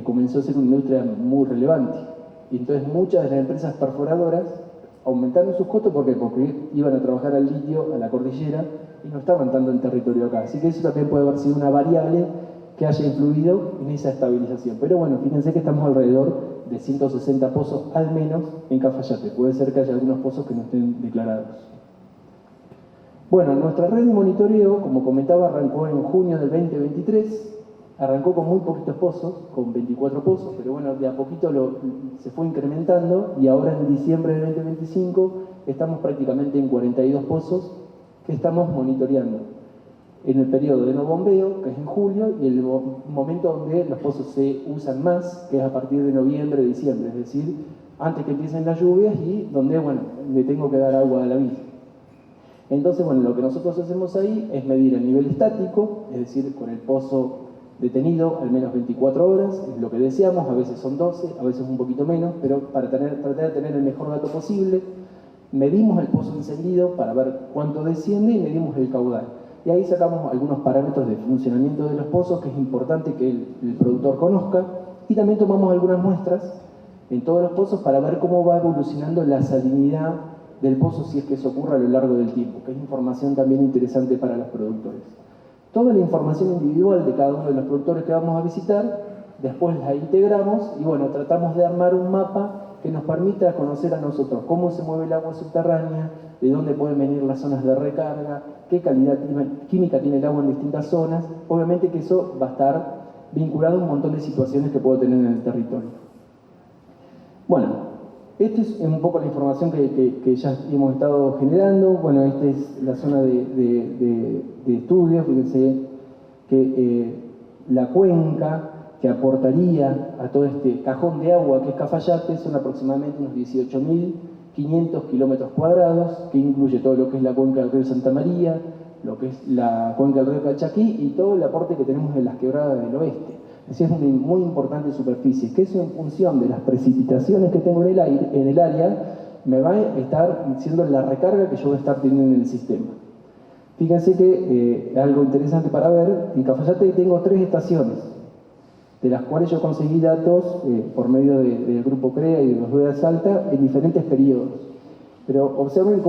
comenzó a ser una industria muy relevante. Y entonces muchas de las empresas perforadoras aumentaron sus costos porque iban a trabajar al litio, a la cordillera, y no estaban tanto en territorio acá. Así que eso también puede haber sido una variable que haya influido en esa estabilización. Pero bueno, fíjense que estamos alrededor de 160 pozos al menos en Cafayate. Puede ser que haya algunos pozos que no estén declarados. Bueno, nuestra red de monitoreo, como comentaba, arrancó en junio del 2023. Arrancó con muy poquitos pozos, con 24 pozos, pero bueno, de a poquito se fue incrementando y ahora en diciembre del 2025 estamos prácticamente en 42 pozos que estamos monitoreando. En el periodo de no bombeo, que es en julio, y el momento donde los pozos se usan más, que es a partir de noviembre, diciembre, es decir, antes que empiecen las lluvias y donde, bueno, le tengo que dar agua a la vid. Entonces, bueno, lo que nosotros hacemos ahí es medir el nivel estático, es decir, con el pozo detenido al menos 24 horas, es lo que deseamos, a veces son 12, a veces un poquito menos, pero para tratar de tener el mejor dato posible, medimos el pozo encendido para ver cuánto desciende y medimos el caudal. Y ahí sacamos algunos parámetros de funcionamiento de los pozos que es importante que el productor conozca, y también tomamos algunas muestras en todos los pozos para ver cómo va evolucionando la salinidad del pozo si es que eso ocurre a lo largo del tiempo, que es información también interesante para los productores. Toda la información individual de cada uno de los productores que vamos a visitar, después la integramos y bueno, tratamos de armar un mapa que nos permita conocer a nosotros cómo se mueve el agua subterránea, de dónde pueden venir las zonas de recarga, qué calidad química tiene el agua en distintas zonas. Obviamente que eso va a estar vinculado a un montón de situaciones que puedo tener en el territorio. Bueno, esta es un poco la información que ya hemos estado generando. Bueno, esta es la zona de estudio. Fíjense que la cuenca que aportaría a todo este cajón de agua que es Cafayate son aproximadamente unos 18.500 kilómetros cuadrados, que incluye todo lo que es la cuenca del río Santa María, lo que es la cuenca del río Calchaquí y todo el aporte que tenemos en las quebradas del oeste. Es decir, es una muy importante superficie, que eso en función de las precipitaciones que tengo en el área, me va a estar siendo la recarga que yo voy a estar teniendo en el sistema. Fíjense que algo interesante para ver, en Cafayate tengo 3 estaciones, de las cuales yo conseguí datos por medio del grupo CREA y de los de Salta en diferentes periodos. Pero observen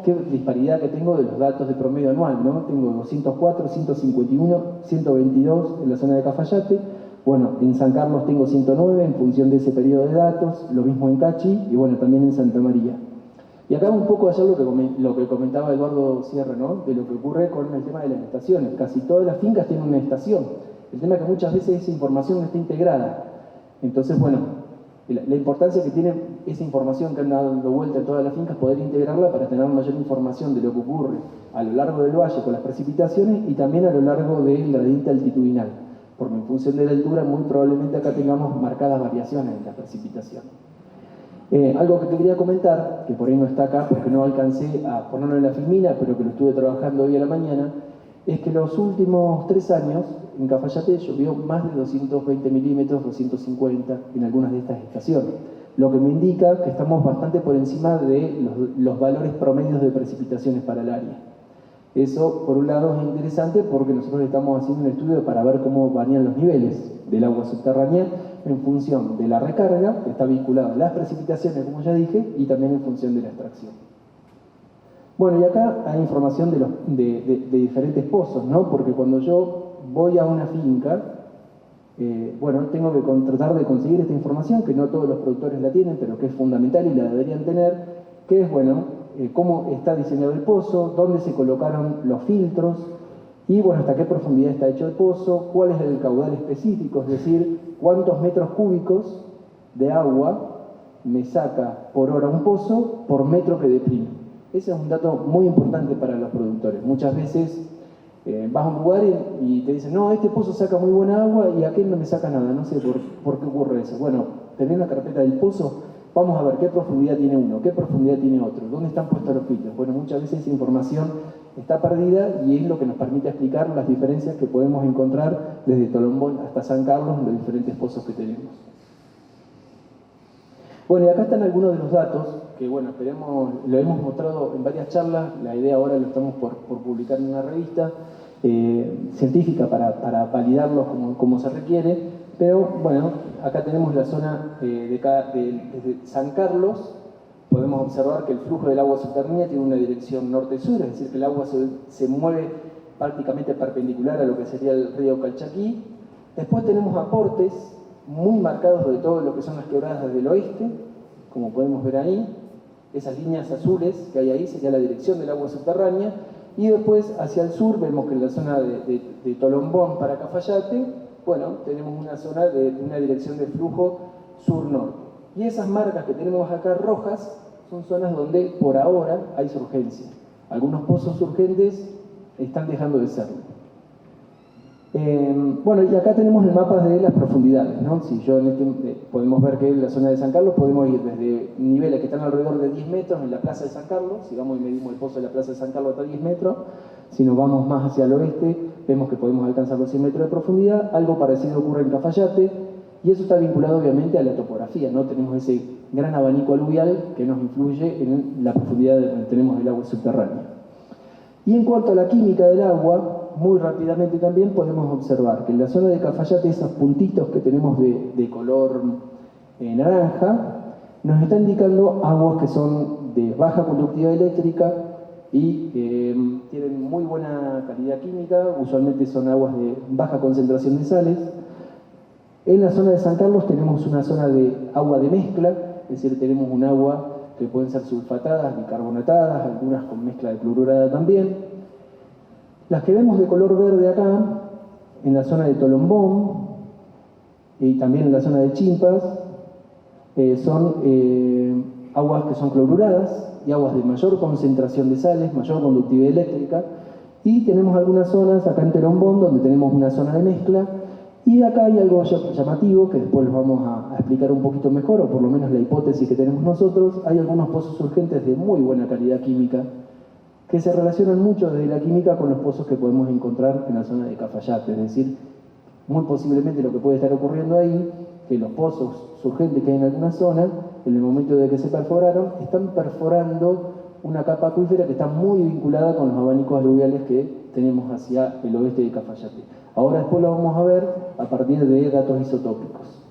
qué disparidad que tengo de los datos de promedio anual, ¿no? Tengo 204, 151, 122 en la zona de Cafayate. Bueno, en San Carlos tengo 109 en función de ese periodo de datos, lo mismo en Cachi y bueno, también en Santa María. Y acá un poco ayer lo que comentaba Eduardo Sierra, ¿no? De lo que ocurre con el tema de las estaciones. Casi todas las fincas tienen una estación. El tema es que muchas veces esa información no está integrada. Entonces, bueno, la importancia que tiene esa información que anda dando vuelta en todas las fincas, poder integrarla para tener mayor información de lo que ocurre a lo largo del valle con las precipitaciones y también a lo largo del gradiente altitudinal. Porque en función de la altura, muy probablemente acá tengamos marcadas variaciones en la precipitación. Algo que quería comentar, que por ahí no está acá porque no alcancé a ponerlo en la filmina, pero que lo estuve trabajando hoy a la mañana, es que los últimos 3 años en Cafayate llovió más de 220 milímetros, 250 en algunas de estas estaciones, lo que me indica que estamos bastante por encima de los valores promedios de precipitaciones para el área. Eso, por un lado, es interesante porque nosotros estamos haciendo un estudio para ver cómo varían los niveles del agua subterránea en función de la recarga, que está vinculada a las precipitaciones, como ya dije, y también en función de la extracción. Bueno, y acá hay información de diferentes pozos, ¿no? Porque cuando yo voy a una finca, bueno, tengo que tratar de conseguir esta información, que no todos los productores la tienen, pero que es fundamental y la deberían tener, que es, bueno, cómo está diseñado el pozo, dónde se colocaron los filtros, y, bueno, hasta qué profundidad está hecho el pozo, cuál es el caudal específico, es decir, cuántos metros cúbicos de agua me saca por hora un pozo por metro que deprime. Ese es un dato muy importante para los productores. Muchas veces vas a un lugar y te dicen, no, este pozo saca muy buena agua y aquel no me saca nada, no sé por qué ocurre eso. Bueno, tener la carpeta del pozo, vamos a ver qué profundidad tiene uno, qué profundidad tiene otro, dónde están puestos los filtros. Bueno, muchas veces esa información está perdida y es lo que nos permite explicar las diferencias que podemos encontrar desde Tolombón hasta San Carlos en los diferentes pozos que tenemos. Bueno, y acá están algunos de los datos que, bueno, esperemos, lo hemos mostrado en varias charlas, la idea ahora lo estamos por publicar en una revista científica para validarlos como se requiere, pero bueno, acá tenemos la zona desde San Carlos. Podemos observar que el flujo del agua subterránea tiene una dirección norte-sur, es decir, que el agua se mueve prácticamente perpendicular a lo que sería el río Calchaquí. Después tenemos aportes muy marcados de todo lo que son las quebradas del oeste, como podemos ver ahí. Esas líneas azules que hay ahí sería la dirección del agua subterránea. Y después hacia el sur vemos que en la zona de Tolombón para Cafayate, bueno, tenemos una zona de una dirección de flujo sur-norte. Y esas marcas que tenemos acá rojas son zonas donde por ahora hay surgencia. Algunos pozos surgentes están dejando de serlo. Bueno, y acá tenemos el mapa de las profundidades, ¿no? Si yo podemos ver que en la zona de San Carlos podemos ir desde niveles que están alrededor de 10 metros en la plaza de San Carlos, si vamos y medimos el pozo de la plaza de San Carlos hasta 10 metros, si nos vamos más hacia el oeste, vemos que podemos alcanzar los 100 metros de profundidad. Algo parecido ocurre en Cafayate, y eso está vinculado obviamente a la topografía, ¿no? Tenemos ese gran abanico aluvial que nos influye en la profundidad donde tenemos el agua subterránea. Y en cuanto a la química del agua, muy rápidamente también podemos observar que en la zona de Cafayate esos puntitos que tenemos de color naranja nos están indicando aguas que son de baja conductividad eléctrica y tienen muy buena calidad química, usualmente son aguas de baja concentración de sales. En la zona de San Carlos tenemos una zona de agua de mezcla, es decir, tenemos un agua que pueden ser sulfatadas, bicarbonatadas, algunas con mezcla de clorurada también. Las que vemos de color verde acá, en la zona de Tolombón y también en la zona de Chimpas, son aguas que son cloruradas y aguas de mayor concentración de sales, mayor conductividad eléctrica. Y tenemos algunas zonas acá en Tolombón donde tenemos una zona de mezcla. Y acá hay algo llamativo que después vamos a explicar un poquito mejor, o por lo menos la hipótesis que tenemos nosotros. Hay algunos pozos surgentes de muy buena calidad química que se relacionan mucho desde la química con los pozos que podemos encontrar en la zona de Cafayate. Es decir, muy posiblemente lo que puede estar ocurriendo ahí, que los pozos surgentes que hay en alguna zona, en el momento de que se perforaron, están perforando una capa acuífera que está muy vinculada con los abanicos aluviales que tenemos hacia el oeste de Cafayate. Ahora después lo vamos a ver a partir de datos isotópicos.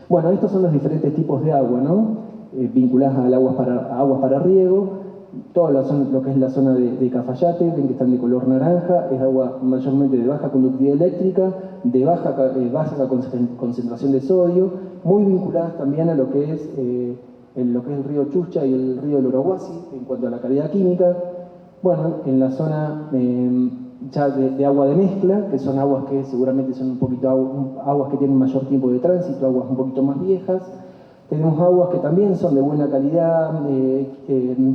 Bueno, estos son los diferentes tipos de agua, ¿no? Vinculadas a aguas para riego. Toda lo que es la zona de Cafayate, ven que están de color naranja, es agua mayormente de baja conductividad eléctrica, de baja concentración de sodio, muy vinculadas también a lo que es el río Chucha y el río Lorohuasi en cuanto a la calidad química. Bueno, en la zona ya de agua de mezcla, que son aguas que seguramente son un poquito aguas que tienen mayor tiempo de tránsito, aguas un poquito más viejas. Tenemos aguas que también son de buena calidad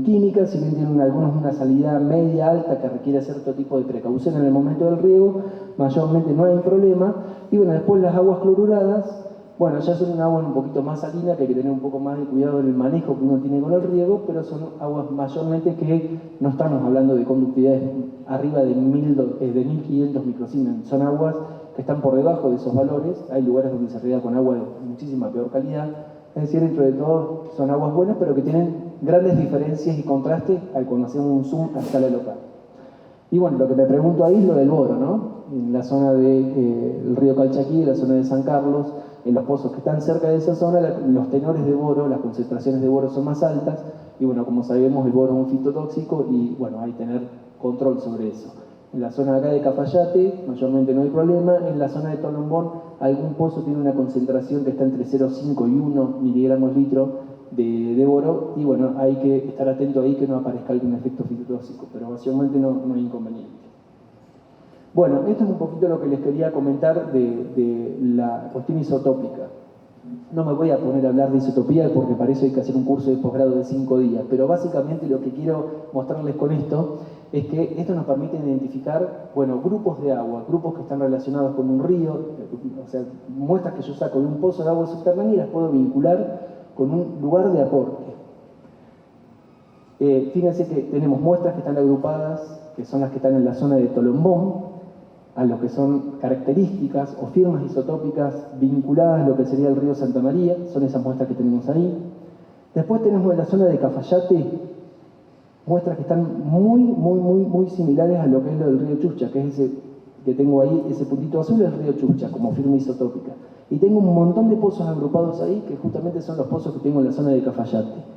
química, si bien tienen algunos una salida media alta que requiere cierto tipo de precaución en el momento del riego, mayormente no hay problema. Y bueno, después las aguas cloruradas, bueno, ya son una agua un poquito más salina, que hay que tener un poco más de cuidado en el manejo que uno tiene con el riego, pero son aguas mayormente que no estamos hablando de conductividades arriba de 1500 microsiemens, son aguas que están por debajo de esos valores. Hay lugares donde se riega con agua de muchísima peor calidad. Es decir, dentro de todo son aguas buenas, pero que tienen grandes diferencias y contrastes al cuando hacemos un zoom a escala local. Y bueno, lo que me pregunto ahí es lo del boro, ¿no? En la zona del río Calchaquí, en la zona de San Carlos, en los pozos que están cerca de esa zona, los tenores de boro, las concentraciones de boro son más altas, y bueno, como sabemos, el boro es un fitotóxico y bueno, hay que tener control sobre eso. En la zona de acá de Cafayate, mayormente no hay problema. En la zona de Tolombón, algún pozo tiene una concentración que está entre 0,5 y 1 miligramos litro de boro, y bueno, hay que estar atento ahí que no aparezca algún efecto fitotóxico, pero básicamente no hay inconveniente. Bueno, esto es un poquito lo que les quería comentar de la cuestión isotópica. No me voy a poner a hablar de isotopía porque para eso hay que hacer un curso de posgrado de 5 días, pero básicamente lo que quiero mostrarles con esto es que esto nos permite identificar, bueno, grupos de agua, grupos que están relacionados con un río, o sea, muestras que yo saco de un pozo de agua subterránea y las puedo vincular con un lugar de aporte. Fíjense que tenemos muestras que están agrupadas, que son las que están en la zona de Tolombón, a lo que son características o firmas isotópicas vinculadas a lo que sería el río Santa María, son esas muestras que tenemos ahí. Después tenemos en la zona de Cafayate muestras que están muy similares a lo que es lo del río Chucha, que es ese que tengo ahí, ese puntito azul, es el río Chucha, como firma isotópica. Y tengo un montón de pozos agrupados ahí, que justamente son los pozos que tengo en la zona de Cafayate.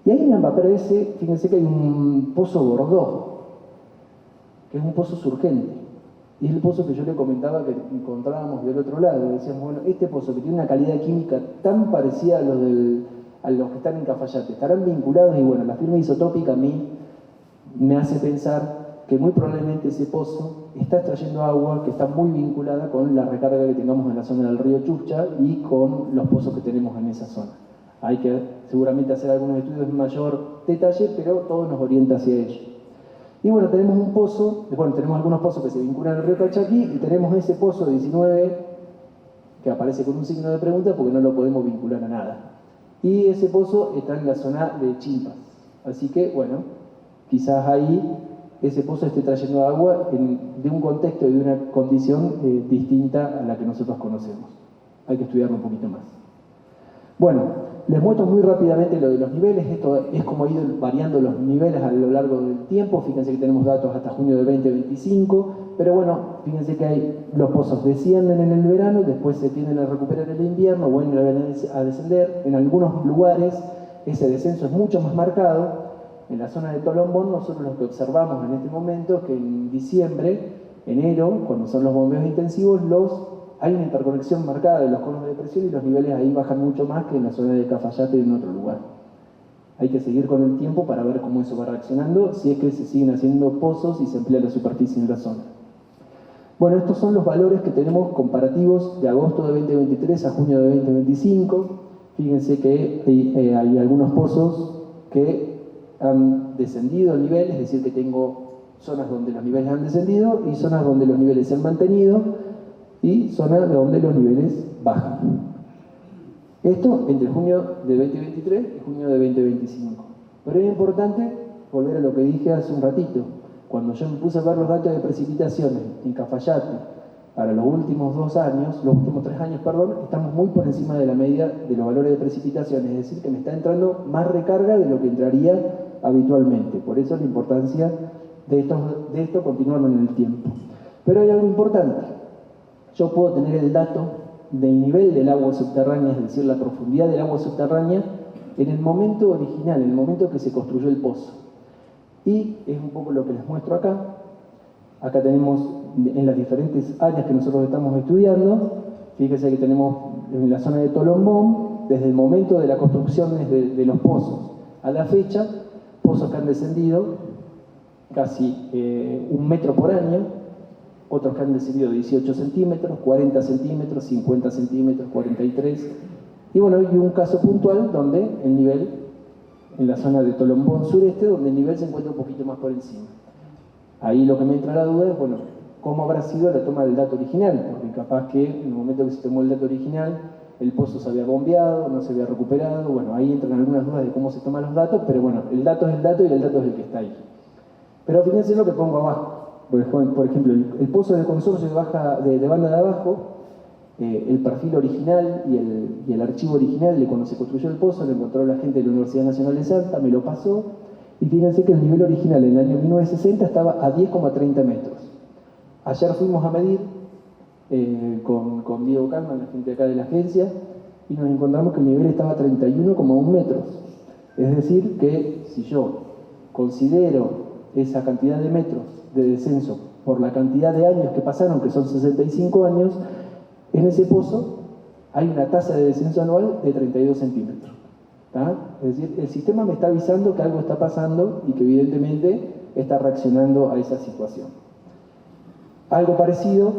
Y ahí me aparece, fíjense que hay un pozo Bordeaux, que es un pozo surgente. Y es el pozo que yo le comentaba que encontrábamos del otro lado. Decíamos, bueno, este pozo que tiene una calidad química tan parecida a los que están en Cafayate, estarán vinculados. Y bueno, la firma isotópica a mí me hace pensar que muy probablemente ese pozo está extrayendo agua que está muy vinculada con la recarga que tengamos en la zona del río Chucha y con los pozos que tenemos en esa zona. Hay que seguramente hacer algunos estudios en mayor detalle, pero todo nos orienta hacia ello. Y bueno, tenemos un pozo, bueno, tenemos algunos pozos que se vinculan al río Calchaquí y tenemos ese pozo 19 que aparece con un signo de pregunta porque no lo podemos vincular a nada. Y ese pozo está en la zona de Chimpas. Así que, bueno, quizás ahí ese pozo esté trayendo agua de un contexto y de una condición distinta a la que nosotros conocemos. Hay que estudiarlo un poquito más. Bueno, les muestro muy rápidamente lo de los niveles. Esto es como ha ido variando los niveles a lo largo del tiempo. Fíjense que tenemos datos hasta junio de 2025, pero bueno, fíjense que los pozos descienden en el verano, después se tienden a recuperar en el invierno, vuelven a descender. En algunos lugares ese descenso es mucho más marcado. En la zona de Tolombón, nosotros lo que observamos en este momento es que en diciembre, enero, cuando son los bombeos intensivos, hay una interconexión marcada de los conos de depresión y los niveles ahí bajan mucho más que en la zona de Cafayate y en otro lugar. Hay que seguir con el tiempo para ver cómo eso va reaccionando, si es que se siguen haciendo pozos y se emplea la superficie en la zona. Bueno, estos son los valores que tenemos comparativos de agosto de 2023 a junio de 2025. Fíjense que hay algunos pozos que han descendido el nivel, es decir, que tengo zonas donde los niveles han descendido y zonas donde los niveles se han mantenido, y zonas donde los niveles bajan. Esto entre junio de 2023 y junio de 2025. Pero es importante volver a lo que dije hace un ratito. Cuando yo me puse a ver los datos de precipitaciones en Cafayate para los últimos 3 años, estamos muy por encima de la media de los valores de precipitaciones, es decir, que me está entrando más recarga de lo que entraría habitualmente. Por eso la importancia de esto continuarlo en el tiempo. Pero hay algo importante. Yo puedo tener el dato del nivel del agua subterránea, es decir, la profundidad del agua subterránea, en el momento original, en el momento que se construyó el pozo. Y es un poco lo que les muestro acá. Acá tenemos en las diferentes áreas que nosotros estamos estudiando. Fíjense que tenemos en la zona de Tolombón, desde el momento de la construcción de los pozos a la fecha, pozos que han descendido casi 1 metro por año, otros que han descendido 18 centímetros, 40 centímetros, 50 centímetros, 43. Y bueno, hay un caso puntual donde el nivel, en la zona de Tolombón sureste, donde el nivel se encuentra un poquito más por encima. Ahí lo que me entra la duda es, bueno, ¿cómo habrá sido la toma del dato original? Porque capaz que en el momento que se tomó el dato original, el pozo se había bombeado, no se había recuperado. Bueno, ahí entran algunas dudas de cómo se toman los datos, pero bueno, el dato es el dato y el dato es el que está ahí. Pero fíjense lo que pongo abajo. Por ejemplo, el pozo del consorcio de banda de abajo, el perfil original y el archivo original de cuando se construyó el pozo lo encontró la gente de la Universidad Nacional de Salta, me lo pasó, y fíjense que el nivel original en el año 1960 estaba a 10,30 metros. Ayer fuimos a medir con Diego Calma, la gente acá de la agencia, y nos encontramos que el nivel estaba a 31,1 metros. Es decir, que si yo considero esa cantidad de metros de descenso por la cantidad de años que pasaron, que son 65 años, en ese pozo hay una tasa de descenso anual de 32 centímetros. ¿Tá? Es decir, el sistema me está avisando que algo está pasando y que evidentemente está reaccionando a esa situación. Algo parecido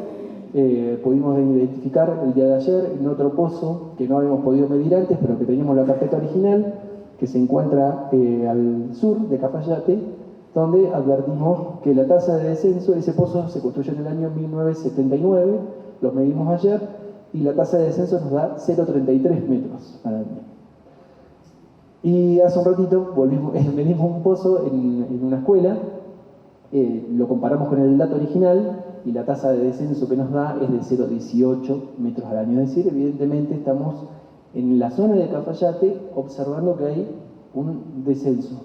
pudimos identificar el día de ayer en otro pozo que no habíamos podido medir antes, pero que teníamos la carpeta original, que se encuentra al sur de Cafayate, donde advertimos que la tasa de descenso, ese pozo se construyó en el año 1979, lo medimos ayer, y la tasa de descenso nos da 0,33 metros al año. Y hace un ratito medimos un pozo en una escuela, lo comparamos con el dato original y la tasa de descenso que nos da es de 0,18 metros al año. Es decir, evidentemente estamos en la zona de Cafayate observando que hay un descenso,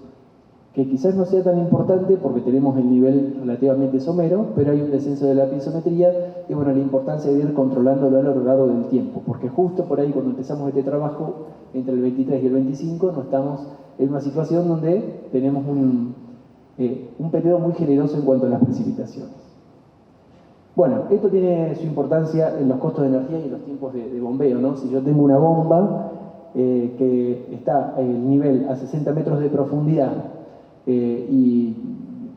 que quizás no sea tan importante porque tenemos el nivel relativamente somero, pero hay un descenso de la piezometría y bueno, la importancia de ir controlándolo a lo largo del tiempo, porque justo por ahí cuando empezamos este trabajo, entre el 23 y el 25, no estamos en una situación donde tenemos un periodo muy generoso en cuanto a las precipitaciones. Bueno, esto tiene su importancia en los costos de energía y en los tiempos de bombeo, ¿no? Si yo tengo una bomba que está el nivel a 60 metros de profundidad y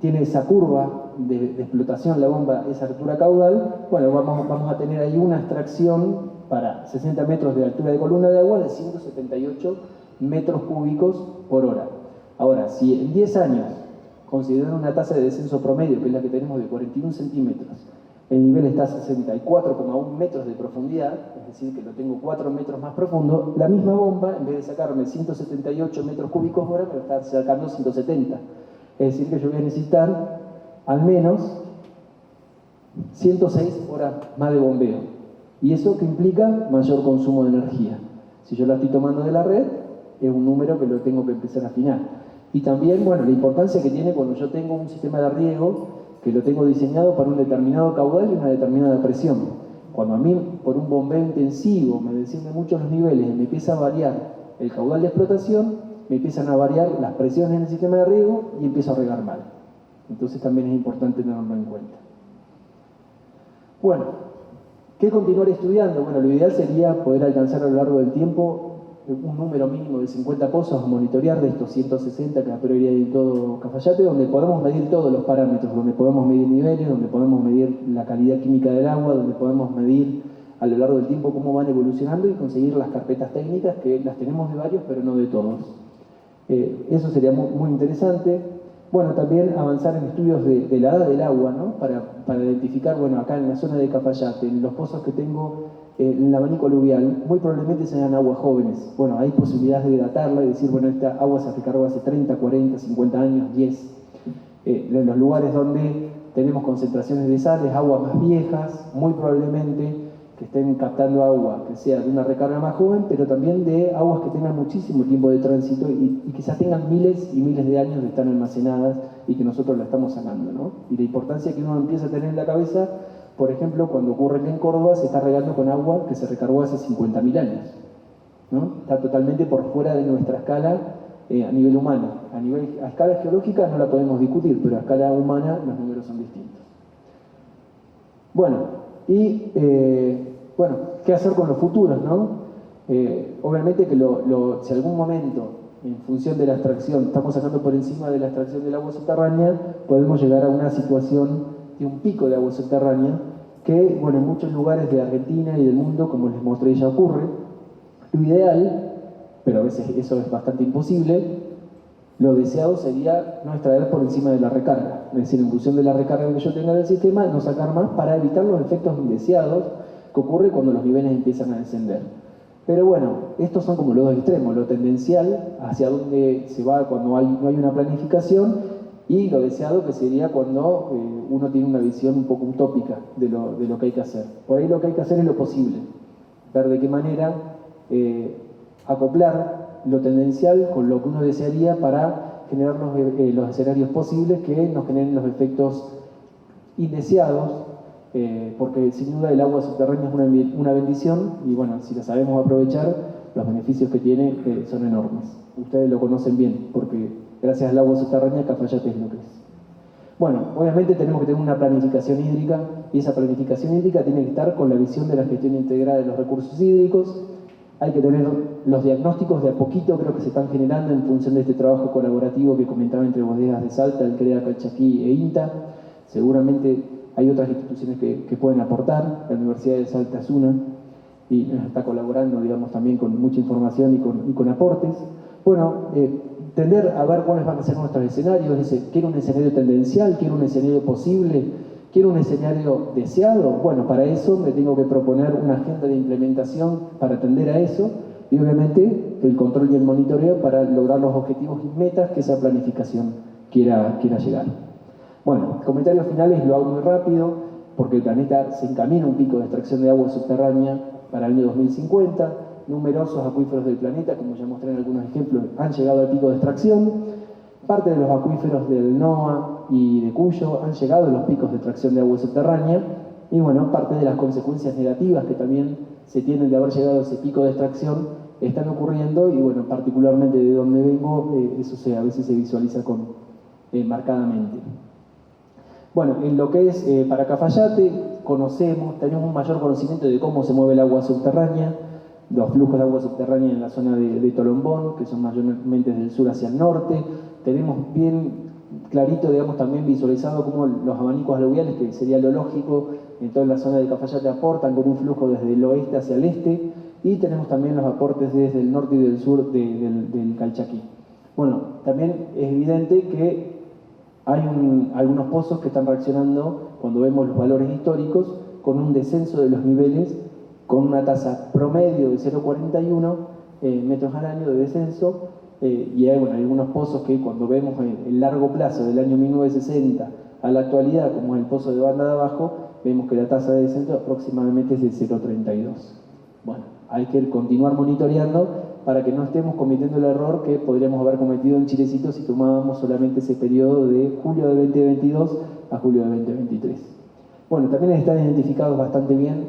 tiene esa curva de explotación la bomba, esa altura caudal, bueno, vamos a tener ahí una extracción para 60 metros de altura de columna de agua de 178 metros cúbicos por hora. Ahora, si en 10 años, considerando una tasa de descenso promedio, que es la que tenemos de 41 centímetros, el nivel está a 64,1 metros de profundidad, es decir, que lo tengo 4 metros más profundo, la misma bomba, en vez de sacarme 178 metros cúbicos por hora, me lo está sacando 170. Es decir, que yo voy a necesitar al menos 106 horas más de bombeo. ¿Y eso qué implica? Mayor consumo de energía. Si yo la estoy tomando de la red, es un número que lo tengo que empezar a afinar. Y también, bueno, la importancia que tiene cuando yo tengo un sistema de riego que lo tengo diseñado para un determinado caudal y una determinada presión. Cuando a mí, por un bombeo intensivo, me descienden mucho los niveles y me empieza a variar el caudal de explotación, me empiezan a variar las presiones en el sistema de riego y empiezo a regar mal. Entonces también es importante tenerlo en cuenta. Bueno, ¿qué continuar estudiando? Bueno, lo ideal sería poder alcanzar a lo largo del tiempo un número mínimo de 50 pozos a monitorear de estos 160 que a priori hay en todo Cafayate, donde podamos medir todos los parámetros, donde podemos medir niveles, donde podemos medir la calidad química del agua, donde podemos medir a lo largo del tiempo cómo van evolucionando y conseguir las carpetas técnicas, que las tenemos de varios, pero no de todos. Eso sería muy interesante. Bueno, también avanzar en estudios de la edad del agua, ¿no? Para identificar, bueno, acá en la zona de Cafayate, en los pozos que tengo en el abanico aluvial, muy probablemente sean aguas jóvenes. Bueno, hay posibilidades de datarla y decir, bueno, esta agua se recargó hace 30, 40, 50 años, 10. En los lugares donde tenemos concentraciones de sales, aguas más viejas, muy probablemente que estén captando agua que sea de una recarga más joven, pero también de aguas que tengan muchísimo tiempo de tránsito y quizás tengan miles y miles de años de estar almacenadas y que nosotros la estamos sacando, ¿no? Y la importancia que uno empieza a tener en la cabeza, por ejemplo, cuando ocurre que en Córdoba se está regando con agua que se recargó hace 50.000 años, ¿no? Está totalmente por fuera de nuestra escala a nivel humano. A escala geológica no la podemos discutir, pero a escala humana los números son distintos. Bueno, ¿qué hacer con los futuros, no? Obviamente que si algún momento, en función de la extracción, estamos sacando por encima de la extracción del agua subterránea, podemos llegar a una situación de un pico de agua subterránea que, bueno, en muchos lugares de Argentina y del mundo, como les mostré, ya ocurre. Lo ideal, pero a veces eso es bastante imposible, lo deseado sería no extraer por encima de la recarga, es decir, en función de la recarga que yo tenga del sistema, no sacar más para evitar los efectos indeseados que ocurre cuando los niveles empiezan a descender. Pero bueno, estos son como los dos extremos, lo tendencial, hacia donde se va cuando no hay una planificación, y lo deseado que sería cuando uno tiene una visión un poco utópica de lo que hay que hacer. Por ahí lo que hay que hacer es lo posible, ver de qué manera acoplar lo tendencial con lo que uno desearía para generar los escenarios posibles que nos generen los efectos indeseados, porque sin duda el agua subterránea es una bendición y bueno, si la sabemos aprovechar, los beneficios que tiene son enormes. Ustedes lo conocen bien, porque gracias al agua subterránea Cafayate es lo que es. Bueno, obviamente tenemos que tener una planificación hídrica y esa planificación hídrica tiene que estar con la visión de la gestión integrada de los recursos hídricos. Hay que tener los diagnósticos de a poquito, creo que se están generando en función de este trabajo colaborativo que comentaba entre Bodegas de Salta, el CREA, Calchaquí e INTA. Seguramente hay otras instituciones que pueden aportar, la Universidad de Salta es una, y nos está colaborando, digamos, también con mucha información y con aportes. Bueno, tender a ver cuáles van a ser nuestros escenarios. ¿Quiero un escenario tendencial? ¿Quiero un escenario posible? ¿Quiero un escenario deseado? Bueno, para eso me tengo que proponer una agenda de implementación para atender a eso y obviamente el control y el monitoreo para lograr los objetivos y metas que esa planificación quiera llegar. Bueno, comentarios finales lo hago muy rápido, porque el planeta se encamina a un pico de extracción de agua subterránea para el año 2050. Numerosos acuíferos del planeta, como ya mostré en algunos ejemplos, han llegado al pico de extracción. Parte de los acuíferos del NOA y de Cuyo han llegado a los picos de extracción de agua subterránea. Y bueno, parte de las consecuencias negativas que también se tienen de haber llegado a ese pico de extracción están ocurriendo, y bueno, particularmente de donde vengo, eso a veces se visualiza marcadamente. Bueno, en lo que es para Cafayate, tenemos un mayor conocimiento de cómo se mueve el agua subterránea, los flujos de agua subterránea en la zona de Tolombón, que son mayormente del sur hacia el norte. Tenemos bien clarito, digamos, también visualizado cómo los abanicos aluviales, que sería lo lógico, en toda la zona de Cafayate aportan con un flujo desde el oeste hacia el este, y tenemos también los aportes desde el norte y del sur del Calchaquí. Bueno, también es evidente que hay algunos pozos que están reaccionando, cuando vemos los valores históricos, con un descenso de los niveles, con una tasa promedio de 0,41 metros al año de descenso, y hay algunos pozos que cuando vemos el largo plazo del año 1960 a la actualidad, como es el pozo de Banda de Abajo, vemos que la tasa de descenso aproximadamente es de 0,32. Bueno, hay que continuar monitoreando para que no estemos cometiendo el error que podríamos haber cometido en Chilecito si tomábamos solamente ese periodo de julio de 2022 a julio de 2023. Bueno, también están identificados bastante bien.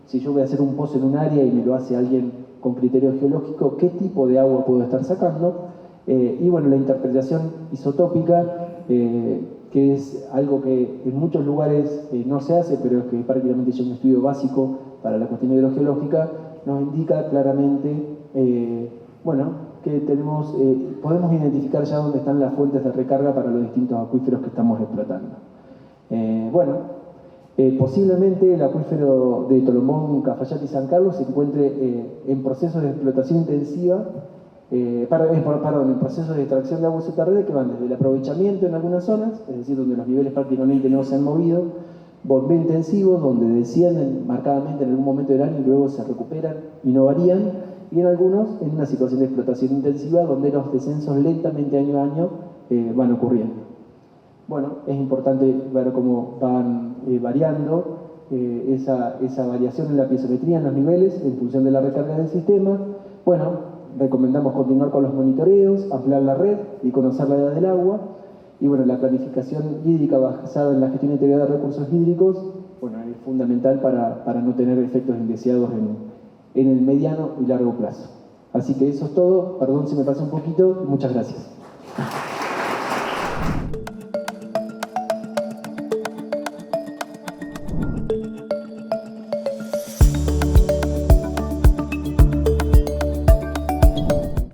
Si yo voy a hacer un pozo en un área y me lo hace alguien con criterio geológico, qué tipo de agua puedo estar sacando. Y bueno, la interpretación isotópica, que es algo que en muchos lugares no se hace, pero es que prácticamente es un estudio básico para la cuestión hidrogeológica, nos indica claramente, que podemos identificar ya dónde están las fuentes de recarga para los distintos acuíferos que estamos explotando. Posiblemente el acuífero de Tolombón, Cafayate y San Carlos se encuentre en procesos de explotación intensiva, en procesos de extracción de agua subterránea que van desde el aprovechamiento en algunas zonas, es decir, donde los niveles prácticamente no se han movido, bombeo intensivo, donde descienden marcadamente en algún momento del año y luego se recuperan y no varían, y en algunos en una situación de explotación intensiva donde los descensos lentamente año a año van ocurriendo. Bueno, es importante ver cómo van variando esa variación en la piezometría, en los niveles, en función de la recarga del sistema. Bueno, recomendamos continuar con los monitoreos, ampliar la red y conocer la edad del agua. Y bueno, la planificación hídrica basada en la gestión integrada de recursos hídricos, es fundamental para no tener efectos indeseados en el mediano y largo plazo. Así que eso es todo. Perdón si me pasé un poquito. Muchas gracias.